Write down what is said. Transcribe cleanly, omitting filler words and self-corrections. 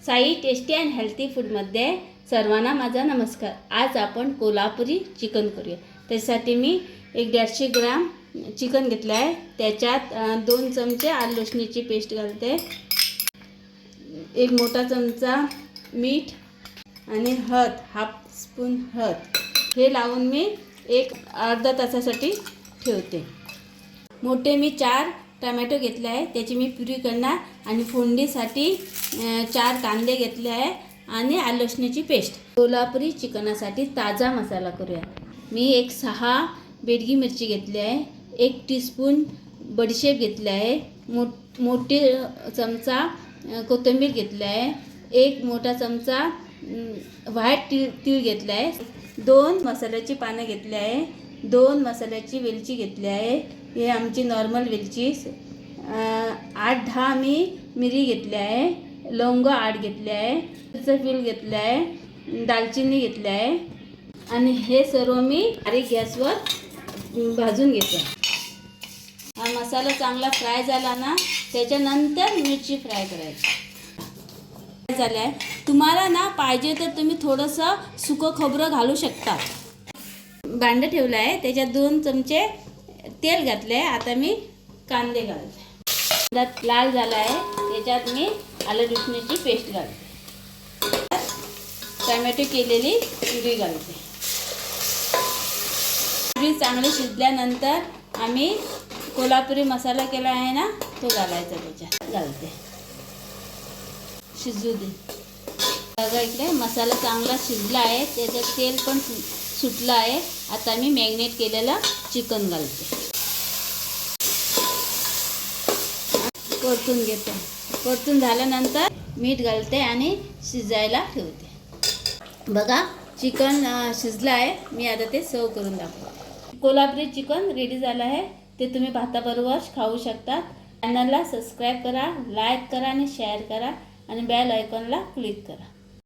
Sai tasty and healthy फूडमध्ये सर्वांना माझा नमस्कार। आज आपण कोल्हापुरी चिकन करूया। त्यासाठी मी 150 ग्राम चिकन घेतलं आहे। त्याच्यात 2 चमचे आलं लसणीची पेस्ट घालते, 1 मोठा चमचा मीठ आणि हळद, हाफ स्पून हळद हे लावून मी एक अर्धा तासासाठी ठेवते। मोठे मी 4 टोमॅटो घेतले आहे, त्याची मी प्युरी करणार आणि फोडणीसाठी 4 कांदे घेतले आहे आणि आलं लसणीची पेस्ट। कोल्हापुरी चिकनासाठी ताजा मसाला करूया। मी 6 बेडगी मिरची घेतली आहे, 1 टीस्पून बडीशेप घेतले आहे, मोठे चमचा कोथिंबीर घेतली आहे, 1 मोठा चमचा व्हाईट तीळ घेतला आहे, 2 मसाल्याची पानं घेतली आहे, 2 मसाल्याची वेलची घेतली आहे, हे आमची नॉर्मल वेलची, 8-10 मी मिरी घेतली आहे, लवंग 8 घेतले आहे, फूल घेतलं आहे, दालचिनी घेतली आहे आणि हे सर्व मी बारीक गॅसवर भाजून घेते। हा मसाला चांगला फ्राय झाला ना, त्याच्यानंतर मिरची फ्राय करायची। झालं आहे, तुम्हाला ना पाहिजे तर तुम्ही थोडंसं सुकं खोबरं घालू शकता। भांडं ठेवलं आहे, त्याच्यात 2 चमचे तेल घातले आहे। आता मी कांदे घालते, लाल झाला आहे, त्याच्यात मी आलं लसणीची पेस्ट घालते, टोमॅटो केलेली प्युरी घालते। प्युरी चांगली शिजल्यानंतर आम्ही कोल्हापुरी मसाला केला आहे ना, तो घालायचा, त्याच्यात घालते, शिजू दे। बघा इकडे मसाला चांगला शिजला आहे, त्याच्यात तेल पण सुटलं आहे। आता मी मॅरिनेट केलेलं चिकन घालते, परतून घेते। परतून झाल्यानंतर मीठ घालते आणि शिजायला ठेवते। बघा चिकन शिजलं आहे, मी आता ते सर्व करून दाखवते। कोल्हापुरी चिकन रेडी झालं आहे, ते तुम्ही भाताबरोबर खाऊ शकता। चॅनलला सबस्क्राईब करा, लाईक करा आणि शेअर करा आणि बेल आयकॉनला क्लिक करा।